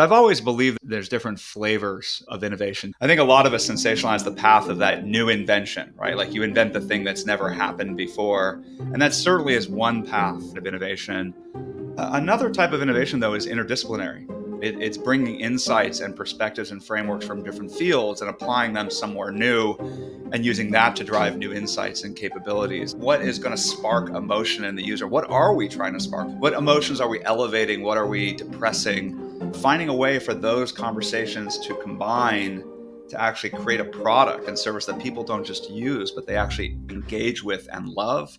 I've always believed there's different flavors of innovation. I think a lot of us sensationalize the path of that new invention, right? Like you invent the thing that's never happened before. And that certainly is one path of innovation. Another type of innovation, though, is interdisciplinary. It's bringing insights and perspectives and frameworks from different fields and applying them somewhere new and using that to drive new insights and capabilities. What is going to spark emotion in the user? What are we trying to spark? What emotions are we elevating? What are we depressing? Finding a way for those conversations to combine to actually create a product and service that people don't just use, but they actually engage with and love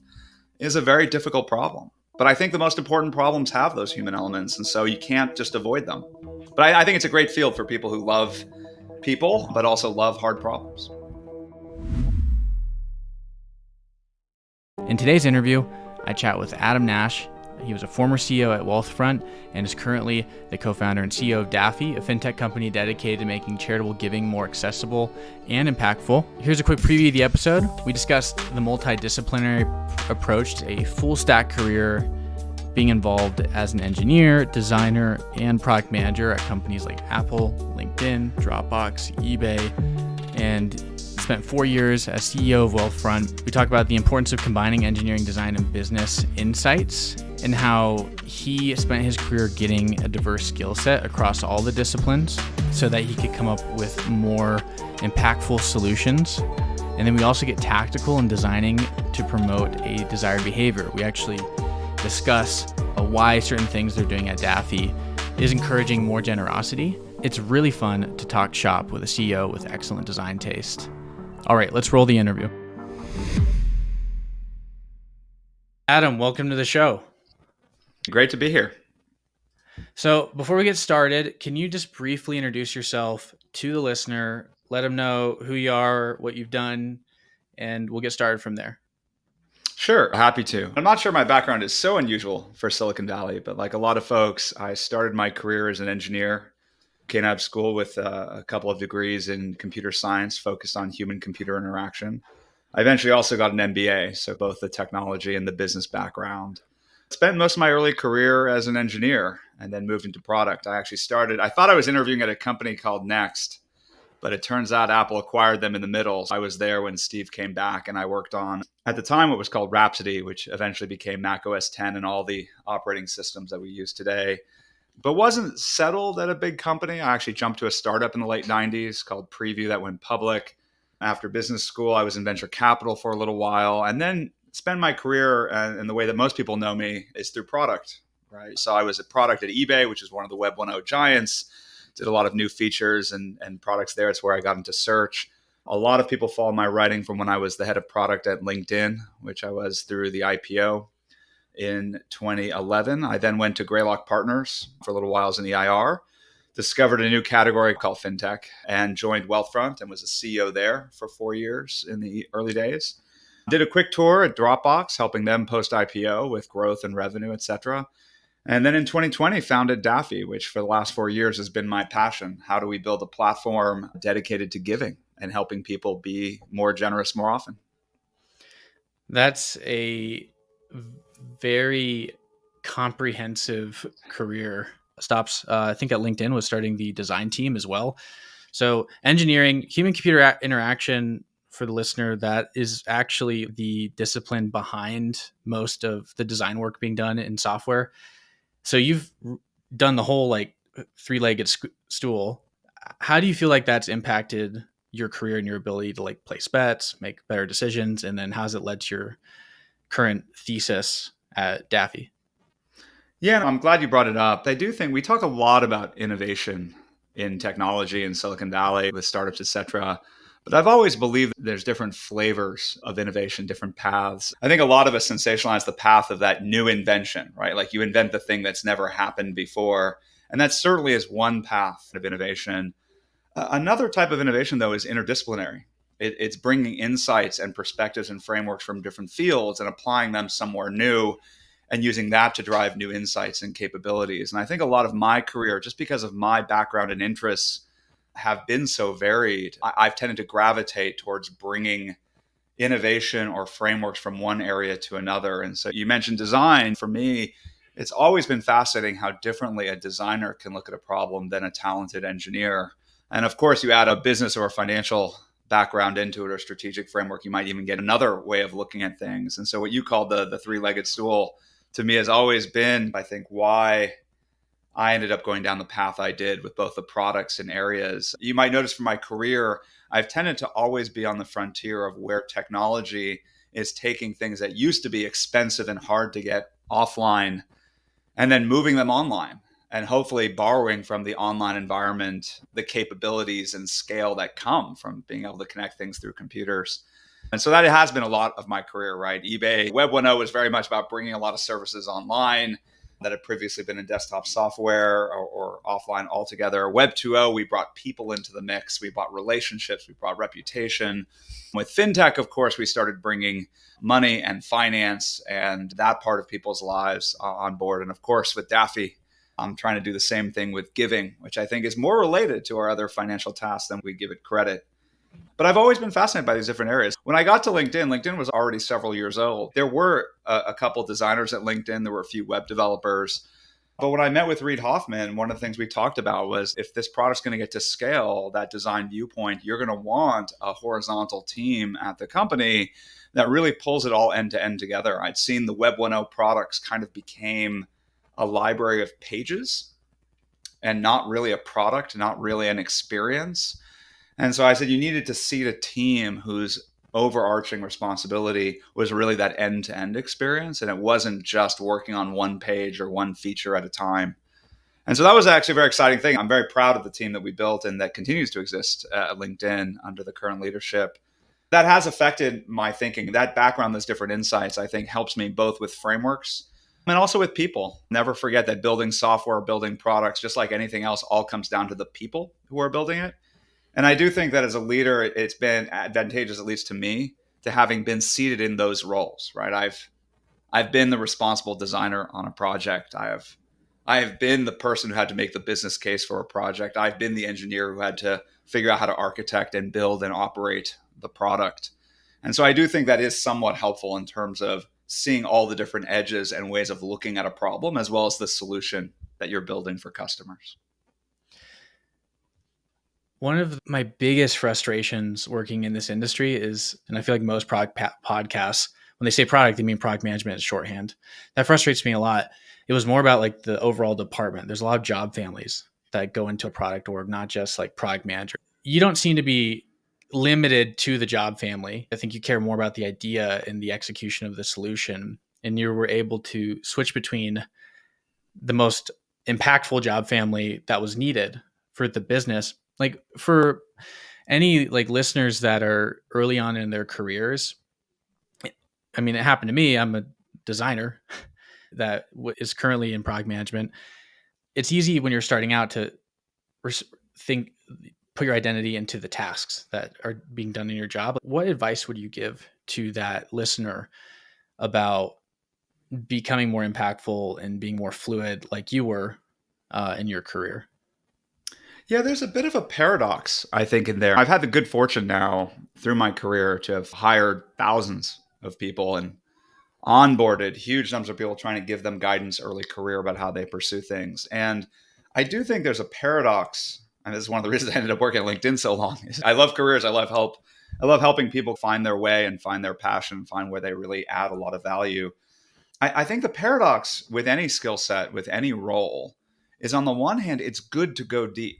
is a very difficult problem. But I think the most important problems have those human elements, and so you can't just avoid them. But I think it's a great field for people who love people, but also love hard problems. In today's interview, I chat with Adam Nash. He was a former CEO at Wealthfront and is currently the co-founder and CEO of Daffy, a fintech company dedicated to making charitable giving more accessible and impactful. Here's a quick preview of the episode. We discussed the multidisciplinary approach to a full stack career, being involved as an engineer, designer, and product manager at companies like Apple, LinkedIn, Dropbox, eBay, and spent 4 years as CEO of Wealthfront. We talk about the importance of combining engineering, design, and business insights, and how he spent his career getting a diverse skill set across all the disciplines so that he could come up with more impactful solutions. And then we also get tactical in designing to promote a desired behavior. We actually discuss why certain things they're doing at Daffy is encouraging more generosity. It's really fun to talk shop with a CEO with excellent design taste. All right, let's roll the interview. Adam, welcome to the show. Great to be here. So before we get started, can you just briefly introduce yourself to the listener, let them know who you are, what you've done, and we'll get started from there. Sure, happy to. I'm not sure my background is so unusual for Silicon Valley, but like a lot of folks, I started my career as an engineer. Came out of school with a couple of degrees in computer science focused on human-computer interaction. I eventually also got an MBA, so both the technology and the business background. Spent most of my early career as an engineer and then moved into product. I thought I was interviewing at a company called Next, but it turns out Apple acquired them in the middle. I was there when Steve came back, and I worked on, at the time, what was called Rhapsody, which eventually became Mac OS X and all the operating systems that we use today. But wasn't settled at a big company. I actually jumped to a startup in the late 90s called Preview that went public. After business school, I was in venture capital for a little while, and then spent my career, and the way that most people know me is through product, right? So I was a product at eBay, which is one of the Web 1.0 giants, did a lot of new features and products there. It's where I got into search. A lot of people follow my writing from when I was the head of product at LinkedIn, which I was through the IPO in 2011. I then went to Greylock Partners for a little while as an EIR, discovered a new category called fintech, and joined Wealthfront and was a CEO there for 4 years in the early days. Did a quick tour at Dropbox, helping them post-IPO with growth and revenue, et cetera. And then in 2020, founded Daffy, which for the last 4 years has been my passion. How do we build a platform dedicated to giving and helping people be more generous more often? That's a very comprehensive career. Stops, I think at LinkedIn was starting the design team as well. So engineering, human-computer interaction, for the listener, that is actually the discipline behind most of the design work being done in software. So you've done the whole like three-legged stool. How do you feel like that's impacted your career and your ability to like place bets, make better decisions? And then how's it led to your current thesis at Daffy? Yeah, I'm glad you brought it up. I do think we talk a lot about innovation in technology in Silicon Valley with startups, et cetera. But I've always believed there's different flavors of innovation, different paths. I think a lot of us sensationalize the path of that new invention, right? Like you invent the thing that's never happened before. And that certainly is one path of innovation. Another type of innovation, though, is interdisciplinary. It's bringing insights and perspectives and frameworks from different fields and applying them somewhere new and using that to drive new insights and capabilities. And I think a lot of my career, just because of my background and interests, have been so varied, I've tended to gravitate towards bringing innovation or frameworks from one area to another. And so you mentioned design. For me, It's always been fascinating how differently a designer can look at a problem than a talented engineer. And of course, you add a business or a financial background into it or strategic framework, you might even get another way of looking at things. And so what you call the three-legged stool to me has always been, I think, why I ended up going down the path I did with both the products and areas. You might notice from my career, I've tended to always be on the frontier of where technology is taking things that used to be expensive and hard to get offline and then moving them online and hopefully borrowing from the online environment the capabilities and scale that come from being able to connect things through computers. And so that has been a lot of my career, right? eBay Web 1.0 was very much about bringing a lot of services online that had previously been in desktop software or offline altogether. Web 2.0, we brought people into the mix. We brought relationships. We brought reputation. With fintech, of course, we started bringing money and finance and that part of people's lives on board. And of course, with Daffy, I'm trying to do the same thing with giving, which I think is more related to our other financial tasks than we give it credit. But I've always been fascinated by these different areas. When I got to LinkedIn, LinkedIn was already several years old. There were a couple designers at LinkedIn, there were a few web developers. But when I met with Reid Hoffman, one of the things we talked about was if this product's going to get to scale, that design viewpoint, you're going to want a horizontal team at the company that really pulls it all end to end together. I'd seen the Web 1.0 products kind of became a library of pages and not really a product, not really an experience. And so I said, you needed to seed a team whose overarching responsibility was really that end to end experience. And it wasn't just working on one page or one feature at a time. And so that was actually a very exciting thing. I'm very proud of the team that we built and that continues to exist at LinkedIn under the current leadership. That has affected my thinking. That background, those different insights, I think helps me both with frameworks and also with people. Never forget that building software, building products, just like anything else, all comes down to the people who are building it. And I do think that as a leader, it's been advantageous, at least to me, to having been seated in those roles, right? I've been the responsible designer on a project. I have been the person who had to make the business case for a project. I've been the engineer who had to figure out how to architect and build and operate the product. And so I do think that is somewhat helpful in terms of seeing all the different edges and ways of looking at a problem, as well as the solution that you're building for customers. One of my biggest frustrations working in this industry is, and I feel like most podcasts, when they say product, they mean product management is shorthand. That frustrates me a lot. It was more about like the overall department. There's a lot of job families that go into a product org, not just like product manager. You don't seem to be limited to the job family. I think you care more about the idea and the execution of the solution. And you were able to switch between the most impactful job family that was needed for the business. Like for any like listeners that are early on in their careers, I mean, it happened to me. I'm a designer that is currently in product management. It's easy when you're starting out to think, put your identity into the tasks that are being done in your job. What advice would you give to that listener about becoming more impactful and being more fluid like you were in your career? Yeah, there's a bit of a paradox, I think, in there. I've had the good fortune now through my career to have hired thousands of people and onboarded huge numbers of people trying to give them guidance early career about how they pursue things. And I do think there's a paradox. And this is one of the reasons I ended up working at LinkedIn so long. Is I love careers. I love help. I love helping people find their way and find their passion, find where they really add a lot of value. I think the paradox with any skill set, with any role, is on the one hand, it's good to go deep.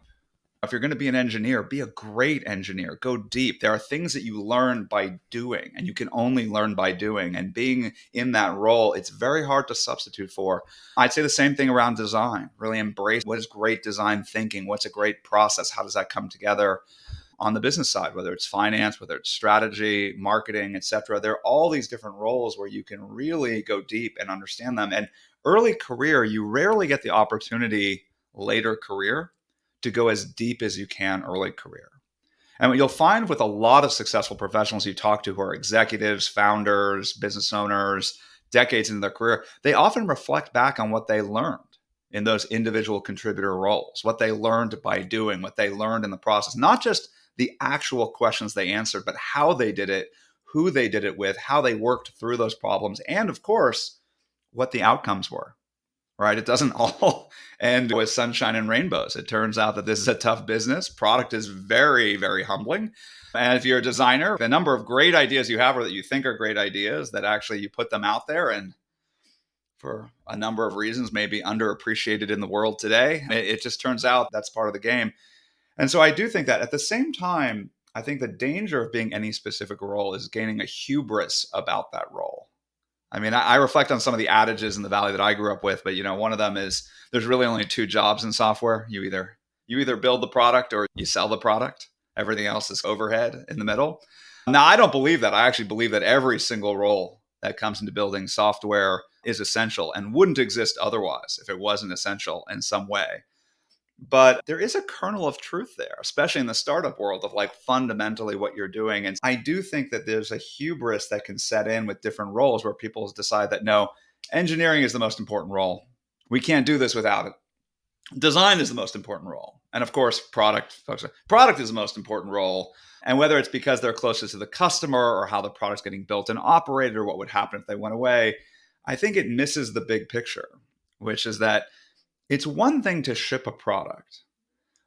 If you're going to be an engineer, be a great engineer. Go deep. There are things that you learn by doing, and you can only learn by doing. And being in that role, it's very hard to substitute for. I'd say the same thing around design. Really embrace what is great design thinking? What's a great process? How does that come together? On the business side, whether it's finance, whether it's strategy, marketing, et cetera, there are all these different roles where you can really go deep and understand them. And early career, you rarely get the opportunity later career to go as deep as you can early career. And what you'll find with a lot of successful professionals you talk to who are executives, founders, business owners, decades into their career, they often reflect back on what they learned in those individual contributor roles, what they learned by doing, what they learned in the process, not just the actual questions they answered, but how they did it, who they did it with, how they worked through those problems, and of course, what the outcomes were. right? It doesn't all end with sunshine and rainbows. It turns out that this is a tough business. Product is very, very humbling. And if you're a designer, the number of great ideas you have or that you think are great ideas that actually you put them out there and for a number of reasons may be underappreciated in the world today. It just turns out that's part of the game. And so I do think that at the same time, I think the danger of being any specific role is gaining a hubris about that role. I mean, I reflect on some of the adages in the valley that I grew up with, but one of them is there's really only two jobs in software. You either build the product or you sell the product. Everything else is overhead in the middle. Now, I don't believe that. I actually believe that every single role that comes into building software is essential and wouldn't exist otherwise if it wasn't essential in some way. But there is a kernel of truth there, especially in the startup world of like fundamentally what you're doing. And I do think that there's a hubris that can set in with different roles where people decide that no, engineering is the most important role. We can't do this without it. Design is the most important role. And of course, product is the most important role. And whether it's because they're closest to the customer or how the product's getting built and operated or what would happen if they went away, I think it misses the big picture, which is that it's one thing to ship a product,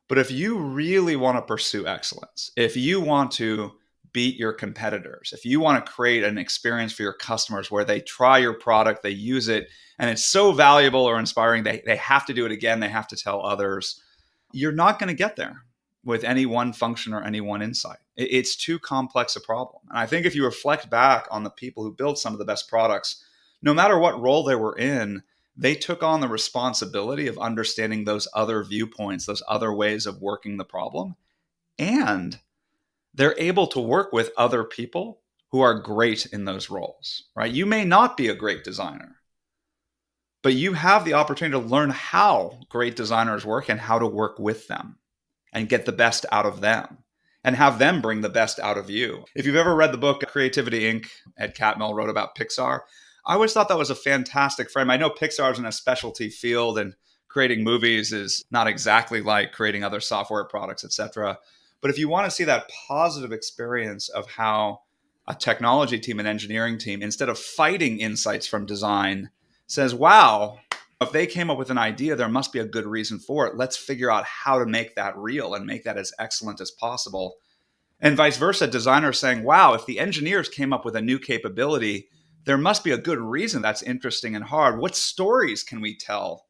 but if you really want to pursue excellence, if you want to beat your competitors, if you want to create an experience for your customers where they try your product, they use it, and it's so valuable or inspiring, they have to do it again, they have to tell others, you're not going to get there with any one function or any one insight. It's too complex a problem. And I think if you reflect back on the people who built some of the best products, no matter what role they were in, they took on the responsibility of understanding those other viewpoints, those other ways of working the problem. And they're able to work with other people who are great in those roles, right? You may not be a great designer, but you have the opportunity to learn how great designers work and how to work with them and get the best out of them and have them bring the best out of you. If you've ever read the book Creativity Inc., Ed Catmull wrote about Pixar. I always thought that was a fantastic frame. I know Pixar's in a specialty field and creating movies is not exactly like creating other software products, etc. But if you want to see that positive experience of how a technology team, an engineering team, instead of fighting insights from design, says, wow, if they came up with an idea, there must be a good reason for it. Let's figure out how to make that real and make that as excellent as possible. And vice versa, designers saying, wow, if the engineers came up with a new capability, there must be a good reason that's interesting and hard. What stories can we tell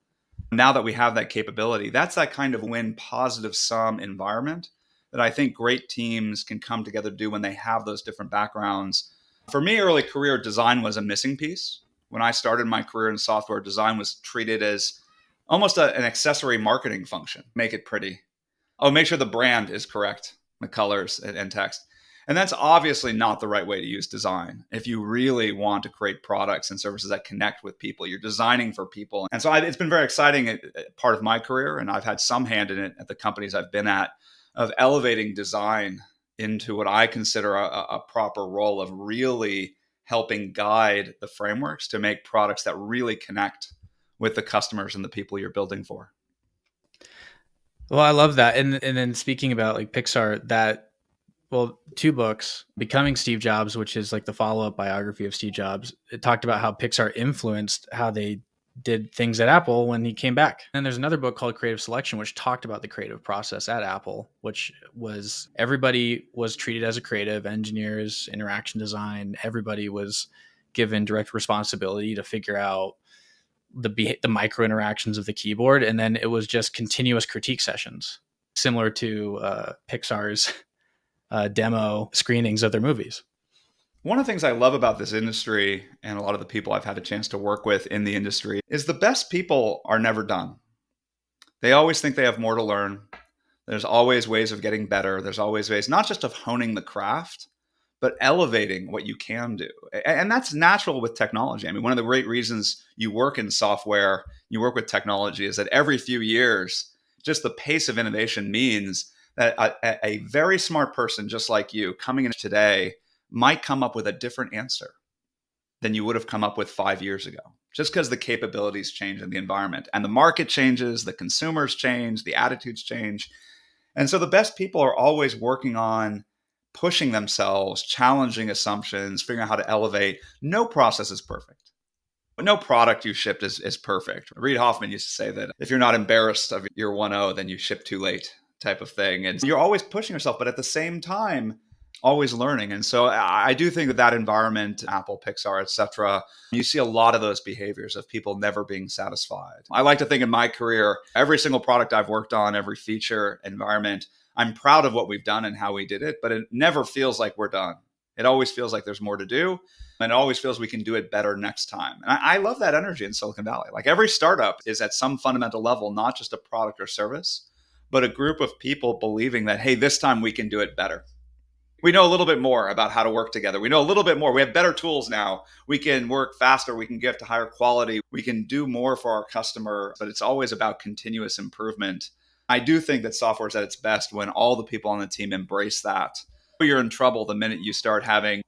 now that we have that capability? That's that kind of win positive sum environment that I think great teams can come together to do when they have those different backgrounds. For me, early career design was a missing piece. When I started my career in software, design was treated as almost an accessory marketing function. Make it pretty. Oh, make sure the brand is correct, the colors and text. And that's obviously not the right way to use design. If you really want to create products and services that connect with people, you're designing for people. And so it's been very exciting part of my career, and I've had some hand in it at the companies I've been at, of elevating design into what I consider a proper role of really helping guide the frameworks to make products that really connect with the customers and the people you're building for. Well, I love that. And then speaking about like Pixar, that well, two books, Becoming Steve Jobs, which is like the follow-up biography of Steve Jobs. It talked about how Pixar influenced how they did things at Apple when he came back. And there's another book called Creative Selection, which talked about the creative process at Apple, which was everybody was treated as a creative, engineers, interaction design, everybody was given direct responsibility to figure out the micro interactions of the keyboard. And then it was just continuous critique sessions, similar to Pixar's demo screenings of their movies. One of the things I love about this industry and a lot of the people I've had a chance to work with in the industry is the best people are never done. They always think they have more to learn. There's always ways of getting better. There's always ways, not just of honing the craft, but elevating what you can do. And that's natural with technology. I mean, one of the great reasons you work in software, you work with technology, is that every few years, just the pace of innovation means that a very smart person just like you coming in today might come up with a different answer than you would have come up with 5 years ago, just because the capabilities change in the environment and the market changes, the consumers change, the attitudes change. And so the best people are always working on pushing themselves, challenging assumptions, figuring out how to elevate. No process is perfect. No product you shipped is perfect. Reid Hoffman used to say that if you're not embarrassed of your 1.0, then you ship too late type of thing. And you're always pushing yourself, but at the same time, always learning. And so I do think that that environment, Apple, Pixar, etc., you see a lot of those behaviors of people never being satisfied. I like to think in my career, every single product I've worked on, every feature, environment, I'm proud of what we've done and how we did it, but it never feels like we're done. It always feels like there's more to do. And it always feels we can do it better next time. And I love that energy in Silicon Valley. Like every startup is at some fundamental level, not just a product or service, but a group of people believing that, hey, this time we can do it better. We know a little bit more about how to work together. We know a little bit more. We have better tools now. We can work faster. We can get to higher quality. We can do more for our customer, but it's always about continuous improvement. I do think that software is at its best when all the people on the team embrace that. You're in trouble the minute you start having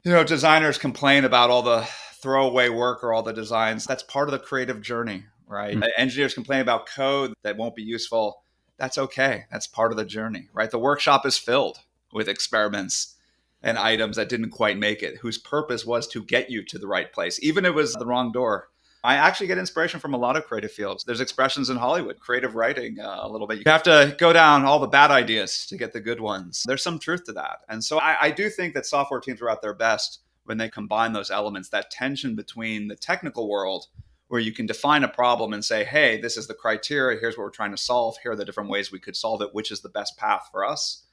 designers complain about all the throwaway work or all the designs. That's part of the creative journey, right? Engineers complain about code that won't be useful. That's okay. That's part of the journey, right? The workshop is filled with experiments and items that didn't quite make it, whose purpose was to get you to the right place, even if it was the wrong door. I actually get inspiration from a lot of creative fields. There's expressions in Hollywood, creative writing a little bit. You have to go down all the bad ideas to get the good ones. There's some truth to that. And so I do think that software teams are at their best when they combine those elements, that tension between the technical world, where you can define a problem and say, hey, this is the criteria. Here's what we're trying to solve. Here are the different ways we could solve it. Which is the best path for us?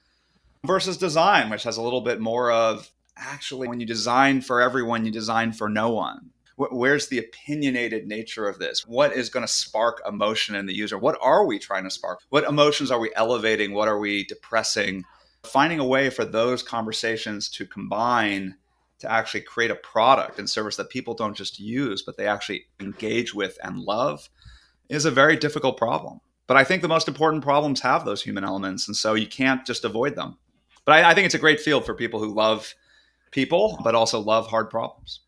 Versus design, which has a little bit more of actually when you design for everyone, you design for no one. Where's the opinionated nature of this? What is going to spark emotion in the user? What are we trying to spark? What emotions are we elevating? What are we depressing? Finding a way for those conversations to combine to actually create a product and service that people don't just use, but they actually engage with and love is a very difficult problem. But I think the most important problems have those human elements. And so you can't just avoid them. But I think it's a great field for people who love people, but also love hard problems.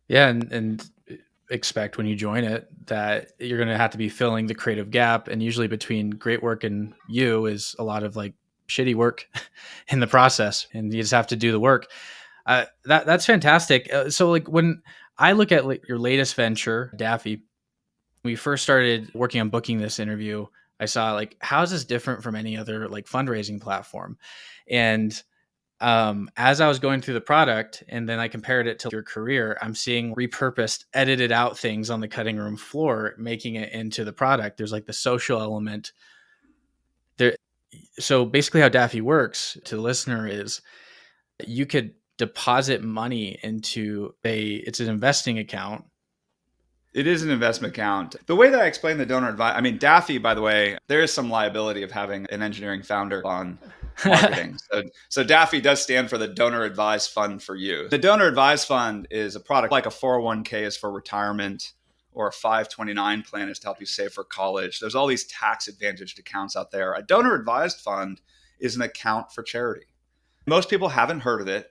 Yeah, and expect when you join it that you're going to have to be filling the creative gap, and usually between great work and you is a lot of like shitty work in the process, and you just have to do the work. That's fantastic. So like when I look at like your latest venture, Daffy, when we first started working on booking this interview, I saw like, how is this different from any other like fundraising platform? And as I was going through the product and then I compared it to your career, I'm seeing repurposed, edited out things on the cutting room floor, making it into the product. There's like the social element there. So basically how Daffy works to the listener is you could deposit money into it's an investing account. It is an investment account. The way that I explain the donor advice, I mean, Daffy, by the way, there is some liability of having an engineering founder on marketing. So Daffy does stand for the Donor Advised Fund for You. The Donor Advised Fund is a product like a 401k is for retirement, or a 529 plan is to help you save for college. There's all these tax advantaged accounts out there. A donor advised fund is an account for charity. Most people haven't heard of it.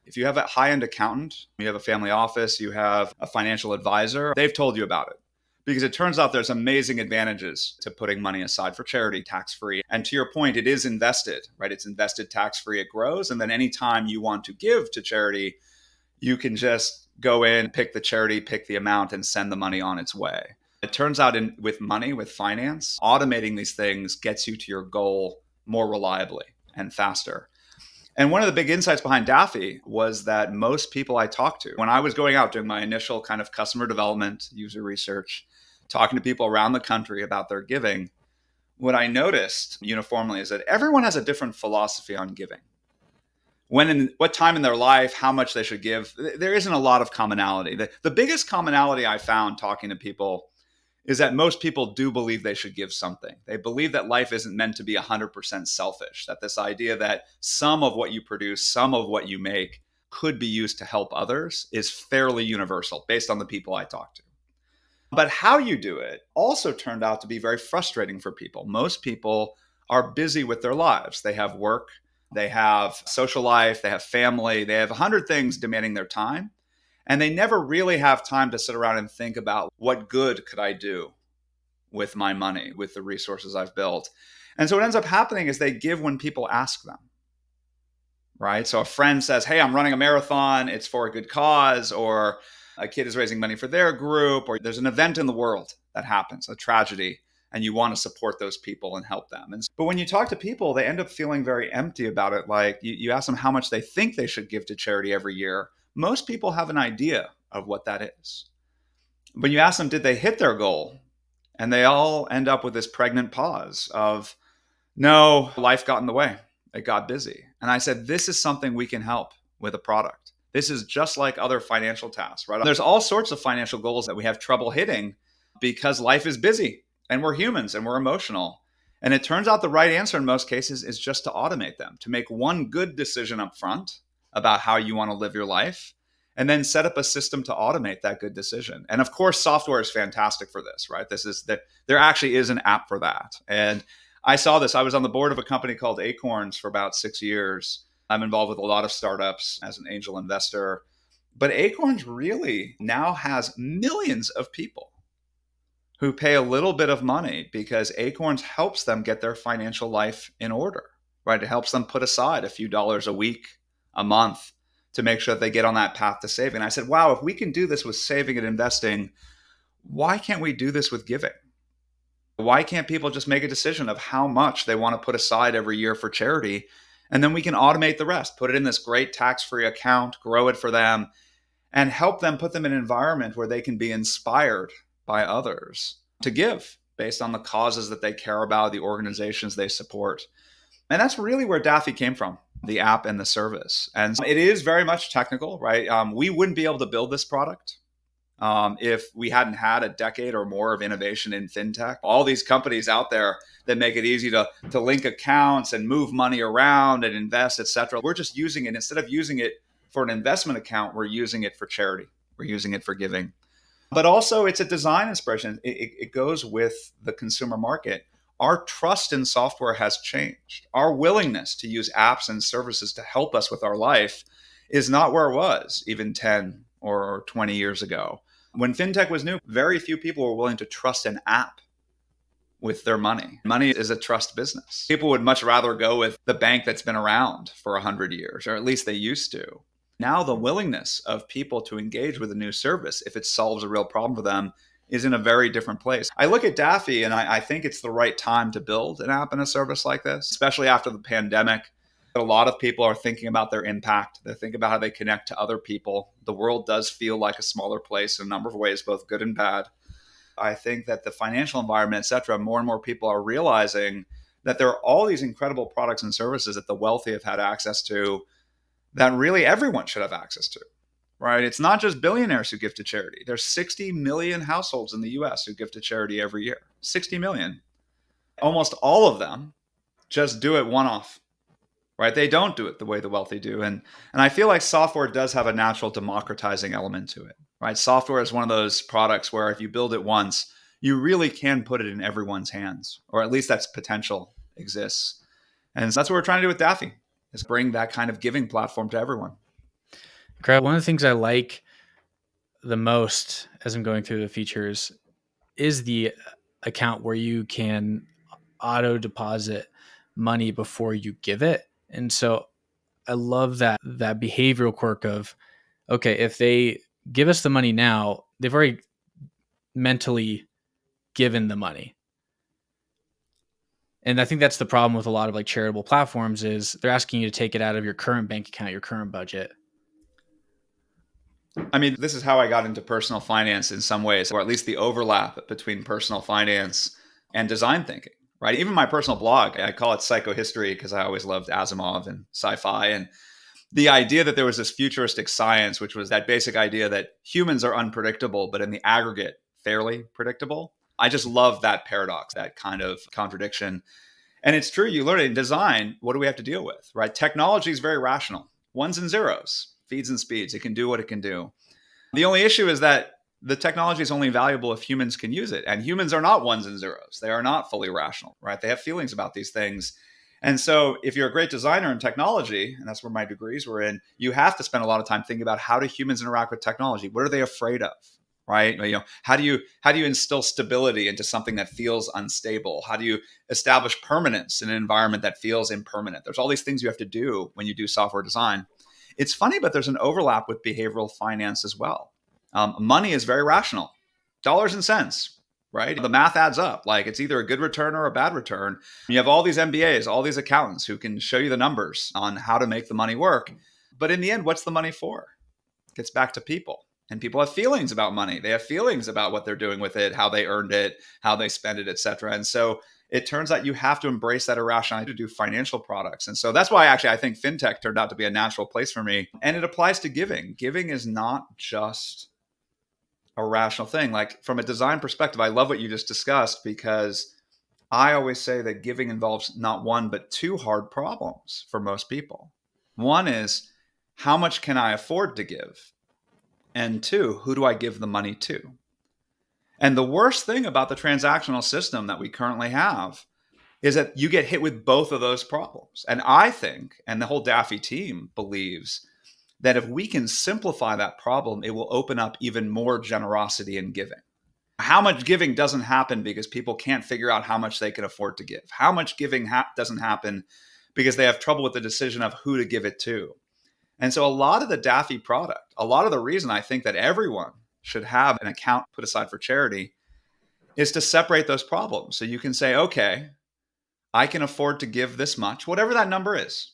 If you have a high-end accountant, you have a family office, you have a financial advisor, they've told you about it. Because it turns out there's amazing advantages to putting money aside for charity, tax-free. And to your point, it is invested, right? It's invested tax-free, it grows. And then anytime you want to give to charity, you can just go in, pick the charity, pick the amount, and send the money on its way. It turns out with money, with finance, automating these things gets you to your goal more reliably and faster. And one of the big insights behind Daffy was that most people I talked to, when I was going out doing my initial kind of customer development, user research, talking to people around the country about their giving, what I noticed uniformly is that everyone has a different philosophy on giving. When in what time in their life, how much they should give, there isn't a lot of commonality. The biggest commonality I found talking to people is that most people do believe they should give something. They believe that life isn't meant to be 100% selfish, that this idea that some of what you produce, some of what you make could be used to help others is fairly universal based on the people I talk to. But how you do it also turned out to be very frustrating for people. Most people are busy with their lives. They have work, they have social life, they have family, they have 100 things demanding their time. And they never really have time to sit around and think about what good could I do with my money, with the resources I've built. And so what ends up happening is they give when people ask them, right? So a friend says, hey, I'm running a marathon. It's for a good cause. Or A kid is raising money for their group, or there's an event in the world that happens, a tragedy, and you want to support those people and help them. But when you talk to people, they end up feeling very empty about it. Like you ask them how much they think they should give to charity every year. Most people have an idea of what that is. When you ask them, did they hit their goal? And they all end up with this pregnant pause of, no, life got in the way. It got busy. And I said, this is something we can help with a product. This is just like other financial tasks, right? There's all sorts of financial goals that we have trouble hitting because life is busy and we're humans and we're emotional. And it turns out the right answer in most cases is just to automate them, to make one good decision up front about how you want to live your life, and then set up a system to automate that good decision. And of course, software is fantastic for this, right? There actually is an app for that. And I saw this. I was on the board of a company called Acorns for about 6 years. I'm involved with a lot of startups as an angel investor. But Acorns really now has millions of people who pay a little bit of money because Acorns helps them get their financial life in order, right? It helps them put aside a few dollars a week, a month to make sure that they get on that path to saving. And I said, wow, if we can do this with saving and investing, why can't we do this with giving? Why can't people just make a decision of how much they want to put aside every year for charity? And then we can automate the rest, put it in this great tax-free account, grow it for them, and help them put them in an environment where they can be inspired by others to give based on the causes that they care about, the organizations they support. And that's really where Daffy came from, the app and the service. And it is very much technical, right? We wouldn't be able to build this product if we hadn't had a decade or more of innovation in fintech. All these companies out there that make it easy to link accounts and move money around and invest, et cetera. We're just using it. Instead of using it for an investment account, we're using it for charity. We're using it for giving. But also it's a design inspiration. It goes with the consumer market. Our trust in software has changed. Our willingness to use apps and services to help us with our life is not where it was even 10 or 20 years ago. When fintech was new, very few people were willing to trust an app with their money. Money is a trust business. People would much rather go with the bank that's been around for 100 years, or at least they used to. Now the willingness of people to engage with a new service, if it solves a real problem for them, is in a very different place. I look at Daffy and I think it's the right time to build an app and a service like this, especially after the pandemic. A lot of people are thinking about their impact. They think about how they connect to other people. The world does feel like a smaller place in a number of ways, both good and bad. I think that the financial environment, et cetera, more and more people are realizing that there are all these incredible products and services that the wealthy have had access to that really everyone should have access to, right? It's not just billionaires who give to charity. There's 60 million households in the US who give to charity every year. 60 million. Almost all of them just do it one-off, right? They don't do it the way the wealthy do. And I feel like software does have a natural democratizing element to it, right? Software is one of those products where if you build it once, you really can put it in everyone's hands, or at least that's potential exists. And that's what we're trying to do with Daffy, is bring that kind of giving platform to everyone. One of the things I like the most as I'm going through the features is the account where you can auto deposit money before you give it. And so I love that behavioral quirk of, okay, if they give us the money now, they've already mentally given the money. And I think that's the problem with a lot of like charitable platforms is they're asking you to take it out of your current bank account, your current budget. I mean, this is how I got into personal finance in some ways, or at least the overlap between personal finance and design thinking, right? Even my personal blog, I call it psychohistory because I always loved Asimov and sci-fi. And the idea that there was this futuristic science, which was that basic idea that humans are unpredictable, but in the aggregate, fairly predictable. I just love that paradox, that kind of contradiction. And it's true, you learn it in design. What do we have to deal with, right? Technology is very rational. Ones and zeros, feeds and speeds. It can do what it can do. The only issue is that the technology is only valuable if humans can use it. And humans are not ones and zeros. They are not fully rational, right? They have feelings about these things. And so if you're a great designer in technology, and that's where my degrees were in, you have to spend a lot of time thinking about how do humans interact with technology? What are they afraid of? Right? How do you instill stability into something that feels unstable? How do you establish permanence in an environment that feels impermanent? There's all these things you have to do when you do software design. It's funny, but there's an overlap with behavioral finance as well. Money is very rational, dollars and cents, right? The math adds up. Like it's either a good return or a bad return. You have all these MBAs, all these accountants who can show you the numbers on how to make the money work. But in the end, what's the money for? It gets back to people. And people have feelings about money. They have feelings about what they're doing with it, how they earned it, how they spend it, et cetera. And so it turns out you have to embrace that irrationality to do financial products. And so that's why actually I think fintech turned out to be a natural place for me. And it applies to giving. Giving is not just a rational thing. Like from a design perspective, I love what you just discussed because I always say that giving involves not one, but two hard problems for most people. One is how much can I afford to give? And two, who do I give the money to? And the worst thing about the transactional system that we currently have is that you get hit with both of those problems. And I think, and the whole Daffy team believes, that if we can simplify that problem, it will open up even more generosity in giving. How much giving doesn't happen because people can't figure out how much they can afford to give. How much giving doesn't happen because they have trouble with the decision of who to give it to. And so a lot of the Daffy product, a lot of the reason I think that everyone should have an account put aside for charity is to separate those problems. So you can say, okay, I can afford to give this much, whatever that number is,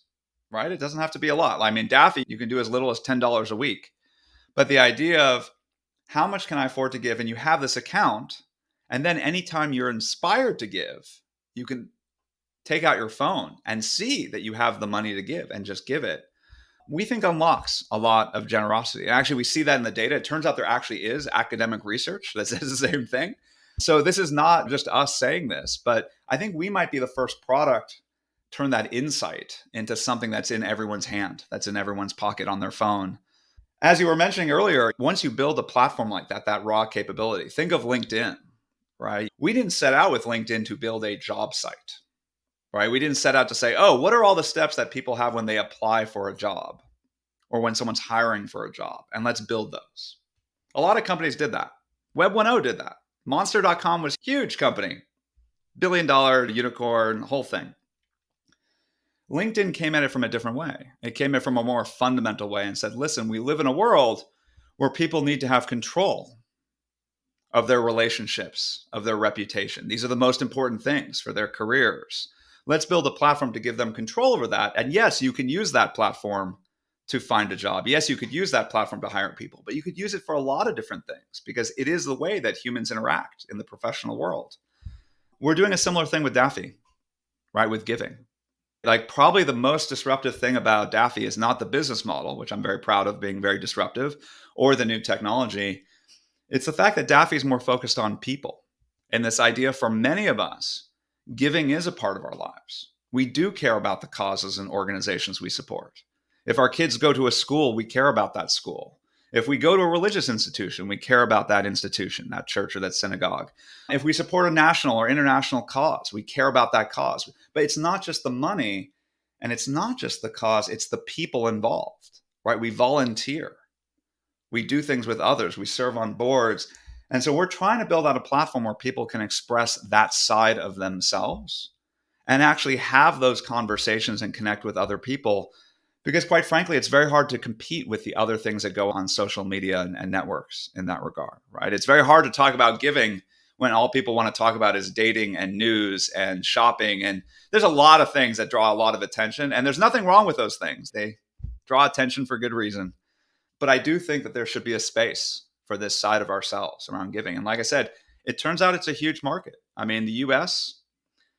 right? It doesn't have to be a lot. I mean, Daffy, you can do as little as $10 a week. But the idea of how much can I afford to give? And you have this account. And then anytime you're inspired to give, you can take out your phone and see that you have the money to give and just give it. We think unlocks a lot of generosity. And actually, we see that in the data. It turns out there actually is academic research that says the same thing. So this is not just us saying this, but I think we might be the first product turn that insight into something that's in everyone's hand, that's in everyone's pocket on their phone. As you were mentioning earlier, once you build a platform like that, that raw capability, think of LinkedIn, right? We didn't set out with LinkedIn to build a job site, right? We didn't set out to say, oh, what are all the steps that people have when they apply for a job or when someone's hiring for a job? And let's build those. A lot of companies did that. Web 1.0 did that. Monster.com was a huge company, $1 billion unicorn, whole thing. LinkedIn came at it from a different way. It came at it from a more fundamental way and said, listen, we live in a world where people need to have control of their relationships, of their reputation. These are the most important things for their careers. Let's build a platform to give them control over that. And yes, you can use that platform to find a job. Yes, you could use that platform to hire people, but you could use it for a lot of different things because it is the way that humans interact in the professional world. We're doing a similar thing with Daffy, right? With giving. Like probably the most disruptive thing about Daffy is not the business model, which I'm very proud of being very disruptive, or the new technology. It's the fact that Daffy is more focused on people. And this idea for many of us, giving is a part of our lives. We do care about the causes and organizations we support. If our kids go to a school, we care about that school. If we go to a religious institution, we care about that institution, that church or that synagogue. If we support a national or international cause, we care about that cause. But it's not just the money and it's not just the cause, it's the people involved, right? We volunteer. We do things with others. We serve on boards. And so we're trying to build out a platform where people can express that side of themselves and actually have those conversations and connect with other people. Because quite frankly, it's very hard to compete with the other things that go on social media and networks in that regard, right? It's very hard to talk about giving when all people want to talk about is dating and news and shopping. And there's a lot of things that draw a lot of attention. And there's nothing wrong with those things. They draw attention for good reason. But I do think that there should be a space for this side of ourselves around giving. And like I said, it turns out it's a huge market. I mean, the US,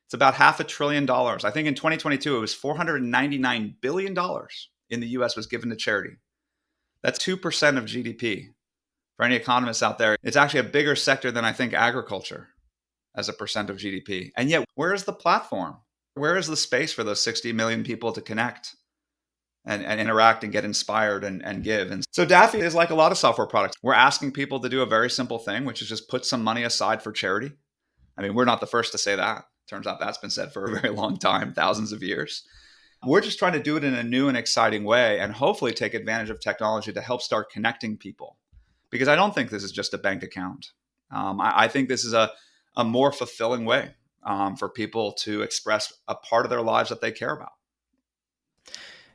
it's about $500 billion. I think in 2022, it was $499 billion in the US was given to charity. That's 2% of GDP. For any economists out there, it's actually a bigger sector than I think agriculture as a percent of GDP. And yet, where is the platform? Where is the space for those 60 million people to connect and interact and get inspired and give? And so Daffy is like a lot of software products. We're asking people to do a very simple thing, which is just put some money aside for charity. I mean, we're not the first to say that. Turns out that's been said for a very long time, thousands of years. We're just trying to do it in a new and exciting way and hopefully take advantage of technology to help start connecting people. Because I don't think this is just a bank account. I think this is a more fulfilling way for people to express a part of their lives that they care about.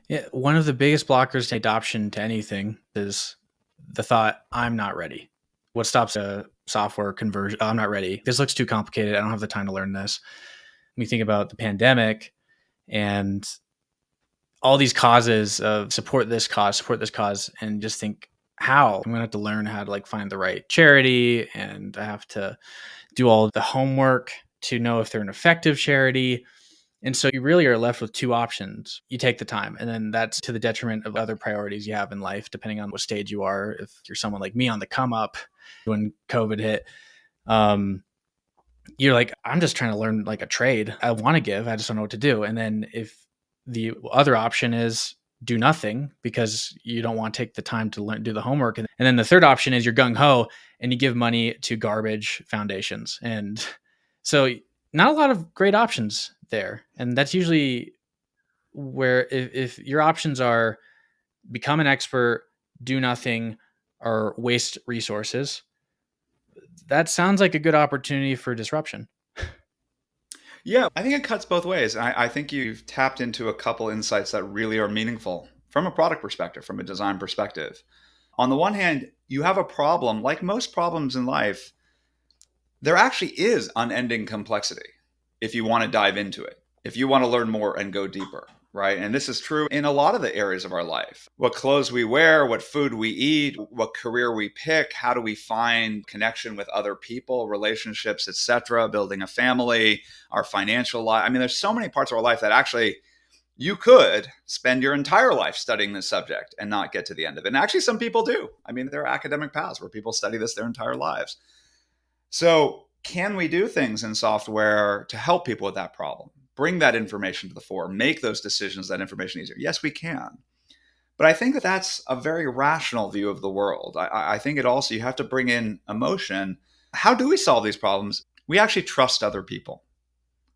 Yeah, one of the biggest blockers to adoption to anything is the thought, I'm not ready. What stops a software conversion? I'm not ready. This looks too complicated. I don't have the time to learn this. We think about the pandemic and all these causes of support this cause, and just think, how I'm gonna have to learn how to like find the right charity, and I have to do all the homework to know if they're an effective charity. And so you really are left with two options. You take the time, and then that's to the detriment of other priorities you have in life, depending on what stage you are. If you're someone like me on the come up when COVID hit, um, you're like, I'm just trying to learn like a trade. I want to give, I just don't know what to do. And then if the other option is do nothing because you don't want to take the time to learn, do the homework. And then the third option is you're gung ho and you give money to garbage foundations. And so not a lot of great options there. And that's usually where if your options are become an expert, do nothing, or waste resources, that sounds like a good opportunity for disruption. Yeah, I think it cuts both ways. I think you've tapped into a couple insights that really are meaningful from a product perspective, from a design perspective. On the one hand, you have a problem, like most problems in life, there actually is unending complexity if you want to dive into it, if you want to learn more and go deeper, right? And this is true in a lot of the areas of our life. What clothes we wear, what food we eat, what career we pick, how do we find connection with other people, relationships, etc., building a family, our financial life. I mean, there's so many parts of our life that actually you could spend your entire life studying this subject and not get to the end of it. And actually, some people do. I mean, there are academic paths where people study this their entire lives. So, can we do things in software to help people with that problem? Bring that information to the fore, make those decisions, that information easier. Yes, we can. But I think that that's a very rational view of the world. I think it also, you have to bring in emotion. How do we solve these problems? We actually trust other people.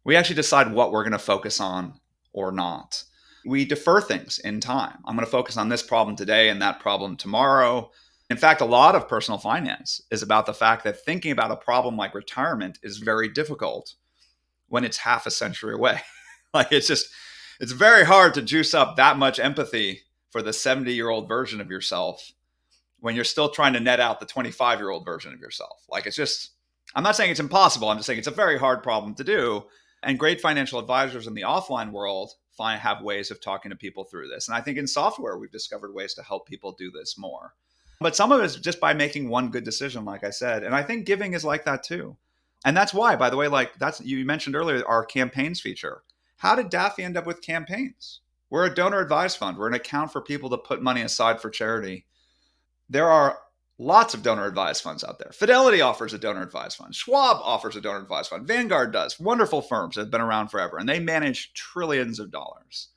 We actually decide what we're going to focus on or not. We defer things in time. I'm going to focus on this problem today and that problem tomorrow. In fact, a lot of personal finance is about the fact that thinking about a problem like retirement is very difficult when it's half a century away. Like it's very hard to juice up that much empathy for the 70-year-old version of yourself when you're still trying to net out the 25-year-old version of yourself. Like it's just, I'm not saying it's impossible. I'm just saying it's a very hard problem to do. And great financial advisors in the offline world have ways of talking to people through this. And I think in software, we've discovered ways to help people do this more. But some of it is just by making one good decision, like I said. And I think giving is like that too. And that's why, by the way, like that's, you mentioned earlier, our campaigns feature. How did Daffy end up with campaigns? We're a donor advised fund. We're an account for people to put money aside for charity. There are lots of donor advised funds out there. Fidelity offers a donor advised fund. Schwab offers a donor advised fund. Vanguard does. Wonderful firms that have been around forever, and they manage trillions of dollars.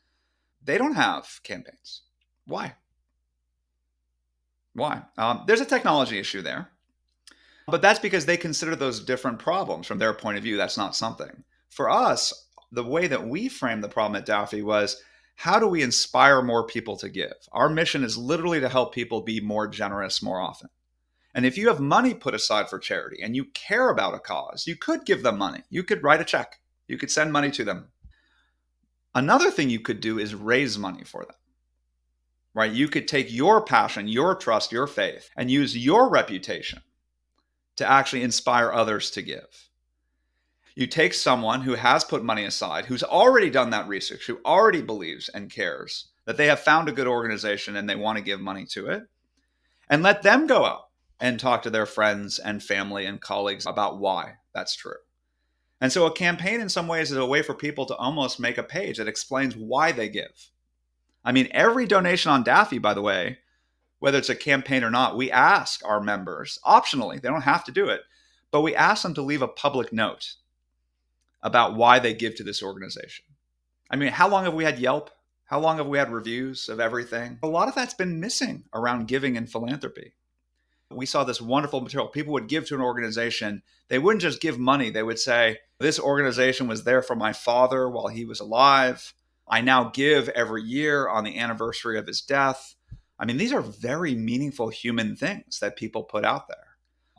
They don't have campaigns. Why? Why? There's a technology issue there, but that's because they consider those different problems from their point of view. That's not something. For us, the way that we framed the problem at Daffy was, how do we inspire more people to give? Our mission is literally to help people be more generous more often. And if you have money put aside for charity and you care about a cause, you could give them money. You could write a check. You could send money to them. Another thing you could do is raise money for them, right? You could take your passion, your trust, your faith, and use your reputation to actually inspire others to give. You take someone who has put money aside, who's already done that research, who already believes and cares that they have found a good organization and they want to give money to it, and let them go out and talk to their friends and family and colleagues about why that's true. And so a campaign in some ways is a way for people to almost make a page that explains why they give. I mean, every donation on Daffy, by the way, whether it's a campaign or not, we ask our members, optionally, they don't have to do it, but we ask them to leave a public note about why they give to this organization. I mean, how long have we had Yelp? How long have we had reviews of everything? A lot of that's been missing around giving and philanthropy. We saw this wonderful material. People would give to an organization. They wouldn't just give money. They would say, this organization was there for my father while he was alive. I now give every year on the anniversary of his death. I mean, these are very meaningful human things that people put out there.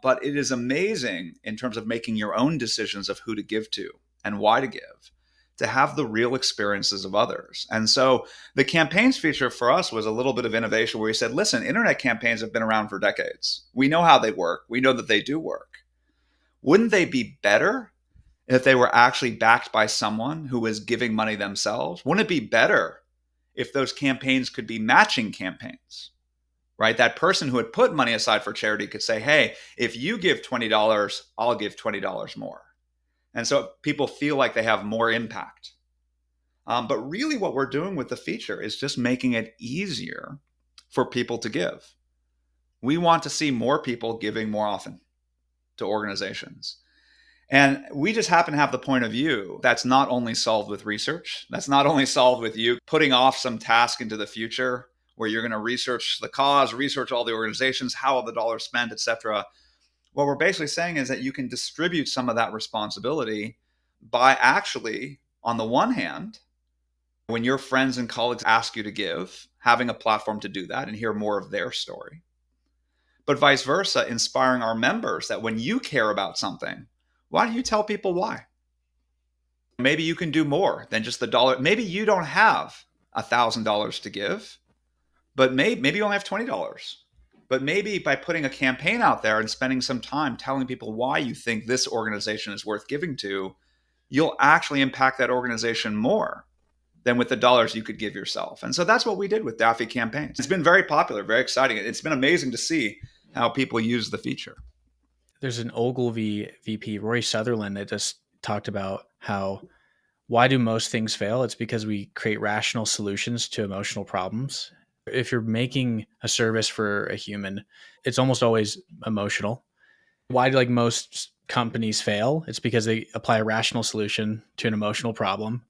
But it is amazing in terms of making your own decisions of who to give to and why to give, to have the real experiences of others. And so the campaigns feature for us was a little bit of innovation where we said, listen, internet campaigns have been around for decades. We know how they work. We know that they do work. Wouldn't they be better if they were actually backed by someone who was giving money themselves? Wouldn't it be better if those campaigns could be matching campaigns, right? That person who had put money aside for charity could say, hey, if you give $20, I'll give $20 more. And so people feel like they have more impact. But really, what we're doing with the feature is just making it easier for people to give. We want to see more people giving more often to organizations. And we just happen to have the point of view that's not only solved with research, that's not only solved with you putting off some task into the future where you're going to research the cause, research all the organizations, how the dollars spent, et cetera. What we're basically saying is that you can distribute some of that responsibility by actually, on the one hand, when your friends and colleagues ask you to give, having a platform to do that and hear more of their story. But vice versa, inspiring our members that when you care about something, why don't you tell people why? Maybe you can do more than just the dollar. Maybe you don't have $1,000 to give, but maybe you only have $20. But maybe by putting a campaign out there and spending some time telling people why you think this organization is worth giving to, you'll actually impact that organization more than with the dollars you could give yourself. And so that's what we did with Daffy campaigns. It's been very popular, very exciting. It's been amazing to see how people use the feature. There's an Ogilvy VP, Roy Sutherland, that just talked about how why do most things fail? It's because we create rational solutions to emotional problems. If you're making a service for a human, it's almost always emotional. Why do like most companies fail? It's because they apply a rational solution to an emotional problem.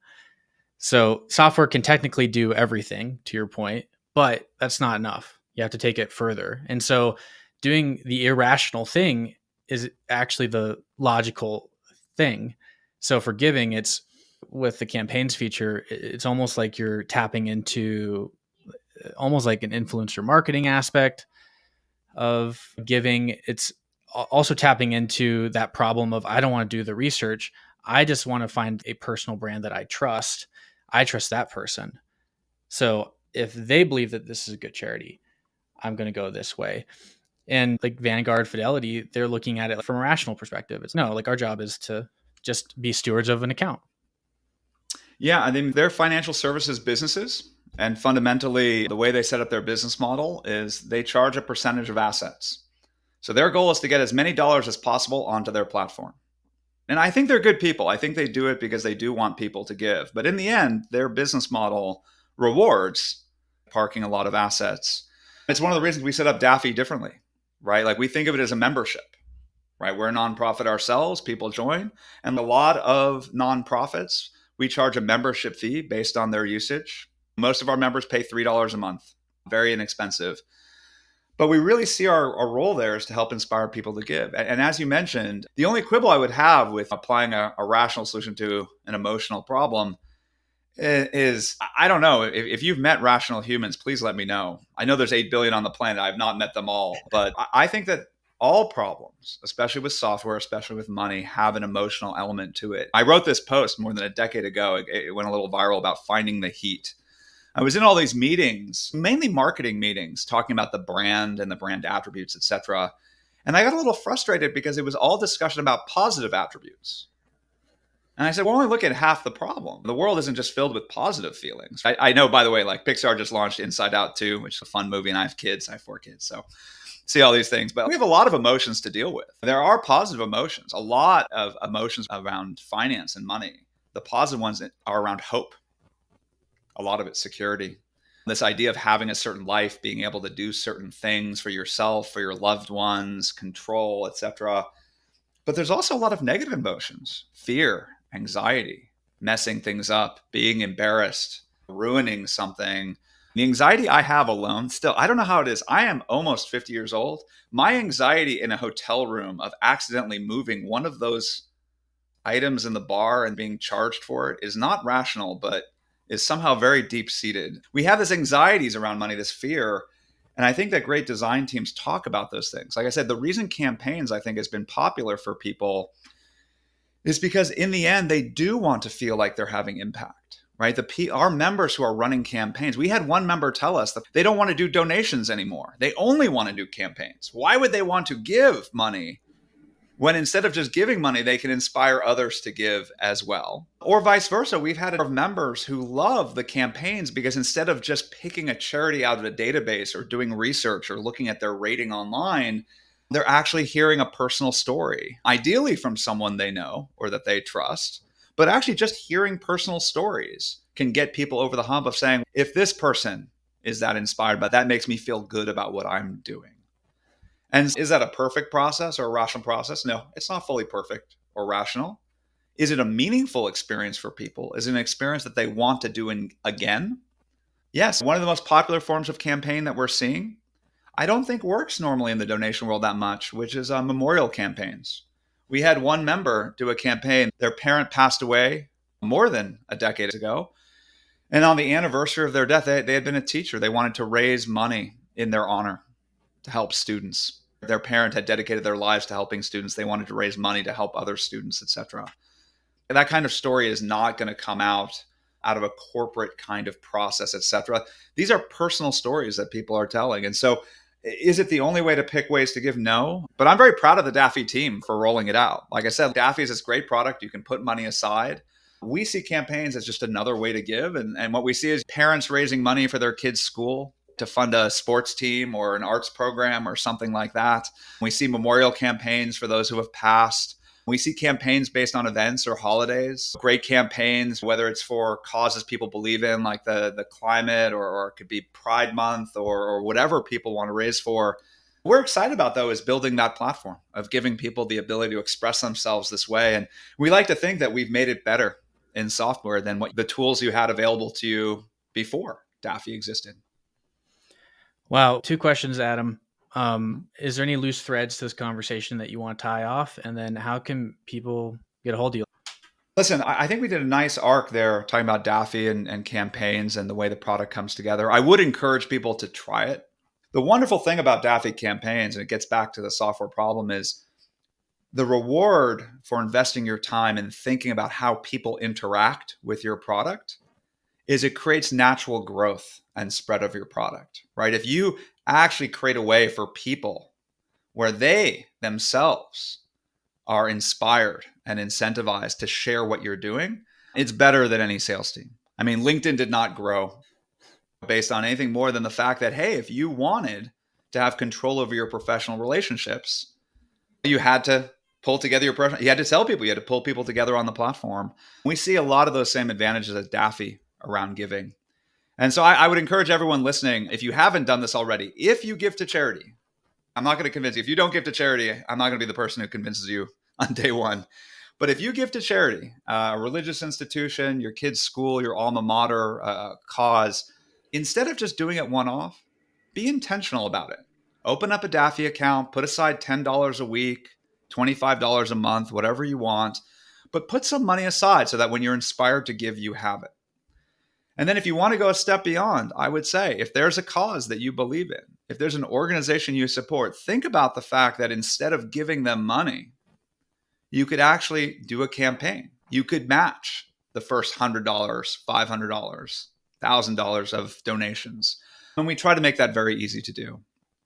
So software can technically do everything, to your point, but that's not enough. You have to take it further. And so doing the irrational thing is actually the logical thing. So for giving, it's with the campaigns feature, it's almost like you're tapping into almost like an influencer marketing aspect of giving. It's also tapping into that problem of I don't want to do the research. I just want to find a personal brand that I trust. I trust that person. So if they believe that this is a good charity, I'm going to go this way. And like Vanguard, Fidelity, they're looking at it from a rational perspective. It's no, like our job is to just be stewards of an account. Yeah, I think they're financial services businesses. And fundamentally, the way they set up their business model is they charge a percentage of assets. So their goal is to get as many dollars as possible onto their platform. And I think they're good people. I think they do it because they do want people to give. But in the end, their business model rewards parking a lot of assets. It's one of the reasons we set up Daffy differently, right? Like we think of it as a membership, right? We're a nonprofit ourselves, people join. And a lot of nonprofits, we charge a membership fee based on their usage. Most of our members pay $3 a month, very inexpensive. But we really see our role there is to help inspire people to give. And as you mentioned, the only quibble I would have with applying a rational solution to an emotional problem is I don't know. If you've met rational humans, please let me know. I know there's 8 billion on the planet. I've not met them all. But I think that all problems, especially with software, especially with money, have an emotional element to it. I wrote this post more than a decade ago. It went a little viral about finding the heat. I was in all these meetings, mainly marketing meetings, talking about the brand and the brand attributes, et cetera. And I got a little frustrated because it was all discussion about positive attributes. And I said, we're only looking at half the problem. The world isn't just filled with positive feelings. I know, by the way, like Pixar just launched Inside Out 2, which is a fun movie, and I have kids. I have 4 kids. So see all these things. But we have a lot of emotions to deal with. There are positive emotions, a lot of emotions around finance and money. The positive ones are around hope. A lot of it's security. This idea of having a certain life, being able to do certain things for yourself, for your loved ones, control, etc. But there's also a lot of negative emotions, fear, anxiety, messing things up, being embarrassed, ruining something. The anxiety I have alone, still, I don't know how it is. I am almost 50 years old. My anxiety in a hotel room of accidentally moving one of those items in the bar and being charged for it is not rational, but is somehow very deep seated. We have this anxieties around money, this fear. And I think that great design teams talk about those things. Like I said, the reason campaigns, I think, has been popular for people is because in the end, they do want to feel like they're having impact, right? Our members who are running campaigns, we had one member tell us that they don't want to do donations anymore. They only want to do campaigns. Why would they want to give money when instead of just giving money, they can inspire others to give as well? Or vice versa. We've had members who love the campaigns because instead of just picking a charity out of a database or doing research or looking at their rating online, they're actually hearing a personal story, ideally from someone they know or that they trust. But actually, just hearing personal stories can get people over the hump of saying, if this person is that inspired by that, makes me feel good about what I'm doing. And is that a perfect process or a rational process? No, it's not fully perfect or rational. Is it a meaningful experience for people? Is it an experience that they want to do again? Yes. One of the most popular forms of campaign that we're seeing, I don't think works normally in the donation world that much, which is memorial campaigns. We had one member do a campaign. Their parent passed away more than a decade ago. And on the anniversary of their death, they had been a teacher. They wanted to raise money in their honor to help students. Their parent had dedicated their lives to helping students. They wanted to raise money to help other students, etc. That kind of story is not going to come out of a corporate kind of process, etc. These are personal stories that people are telling. And so is it the only way to pick ways to give? No. But I'm very proud of the Daffy team for rolling it out. Like I said, Daffy is this great product. You can put money aside. We see campaigns as just another way to give. And what we see is parents raising money for their kids' school to fund a sports team or an arts program or something like that. We see memorial campaigns for those who have passed. We see campaigns based on events or holidays, great campaigns, whether it's for causes people believe in, like the climate, or it could be Pride Month or whatever people want to raise for. What we're excited about, though, is building that platform of giving people the ability to express themselves this way. And we like to think that we've made it better in software than what the tools you had available to you before Daffy existed. Wow. 2 questions, Adam. Is there any loose threads to this conversation that you want to tie off? And then how can people get a hold of you? Listen, I think we did a nice arc there talking about Daffy and campaigns and the way the product comes together. I would encourage people to try it. The wonderful thing about Daffy campaigns, and it gets back to the software problem, is the reward for investing your time and thinking about how people interact with your product is it creates natural growth and spread of your product, right? If you actually create a way for people where they themselves are inspired and incentivized to share what you're doing, it's better than any sales team. I mean, LinkedIn did not grow based on anything more than the fact that, hey, if you wanted to have control over your professional relationships, you had to pull together you had to tell people, you had to pull people together on the platform. We see a lot of those same advantages at Daffy around giving. And so I would encourage everyone listening, if you haven't done this already, if you give to charity, I'm not going to convince you. If you don't give to charity, I'm not going to be the person who convinces you on day one. But if you give to charity, a religious institution, your kid's school, your alma mater cause, instead of just doing it one off, be intentional about it. Open up a Daffy account, put aside $10 a week, $25 a month, whatever you want, but put some money aside so that when you're inspired to give, you have it. And then if you want to go a step beyond, I would say if there's a cause that you believe in, if there's an organization you support, think about the fact that instead of giving them money, you could actually do a campaign. You could match the first $100, $500, $1,000 of donations. And we try to make that very easy to do.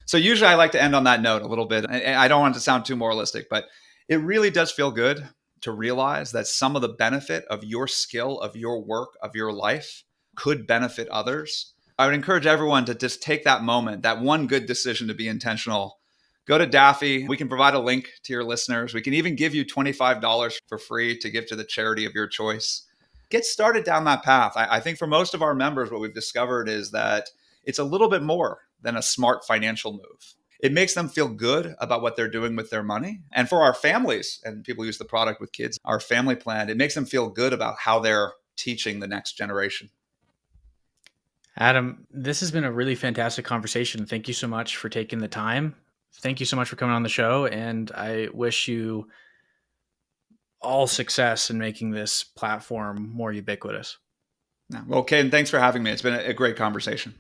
So usually I like to end on that note a little bit. I don't want it to sound too moralistic, but it really does feel good to realize that some of the benefit of your skill, of your work, of your life could benefit others. I would encourage everyone to just take that moment, that one good decision to be intentional. Go to Daffy. We can provide a link to your listeners. We can even give you $25 for free to give to the charity of your choice. Get started down that path. I think for most of our members, what we've discovered is that it's a little bit more than a smart financial move. It makes them feel good about what they're doing with their money. And for our families, and people use the product with kids, our family plan, it makes them feel good about how they're teaching the next generation. Adam, this has been a really fantastic conversation. Thank you so much for taking the time. Thank you so much for coming on the show. And I wish you all success in making this platform more ubiquitous. Well, Caden, thanks for having me. It's been a great conversation.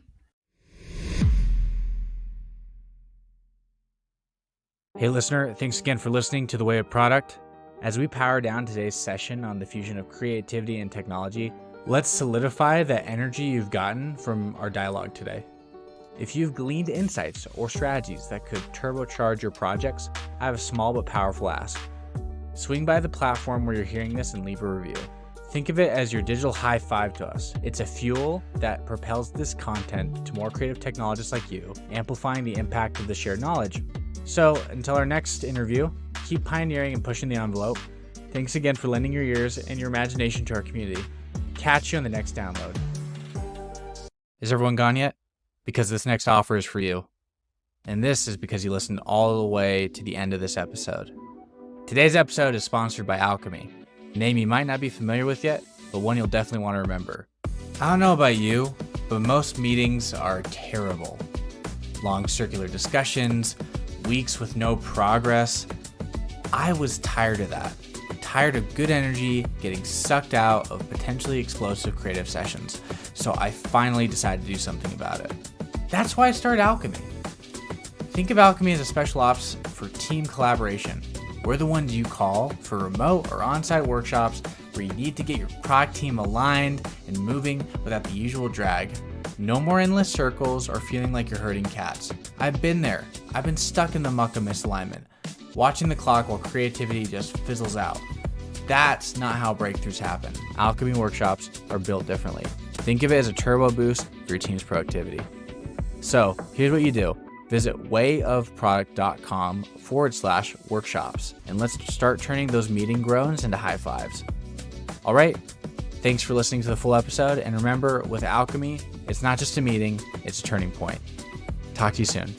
Hey, listener, thanks again for listening to The Way of Product. As we power down today's session on the fusion of creativity and technology, let's solidify the energy you've gotten from our dialogue today. If you've gleaned insights or strategies that could turbocharge your projects, I have a small but powerful ask. Swing by the platform where you're hearing this and leave a review. Think of it as your digital high five to us. It's a fuel that propels this content to more creative technologists like you, amplifying the impact of the shared knowledge. So until our next interview, keep pioneering and pushing the envelope. Thanks again for lending your ears and your imagination to our community. Catch you on the next download. Is everyone gone yet? Because this next offer is for you. And this is because you listened all the way to the end of this episode. Today's episode is sponsored by Alchemy, a name you might not be familiar with yet, but one you'll definitely want to remember. I don't know about you, but most meetings are terrible. Long circular discussions, weeks with no progress. I was tired of that. Tired of good energy getting sucked out of potentially explosive creative sessions. So I finally decided to do something about it. That's why I started Alchemy. Think of Alchemy as a special ops for team collaboration. We're the ones you call for remote or on-site workshops where you need to get your product team aligned and moving without the usual drag. No more endless circles or feeling like you're herding cats. I've been there. I've been stuck in the muck of misalignment, watching the clock while creativity just fizzles out. That's not how breakthroughs happen. Alchemy workshops are built differently. Think of it as a turbo boost for your team's productivity. So here's what you do. Visit wayofproduct.com/workshops and let's start turning those meeting groans into high fives. All right. Thanks for listening to the full episode. And remember, with Alchemy, it's not just a meeting, it's a turning point. Talk to you soon.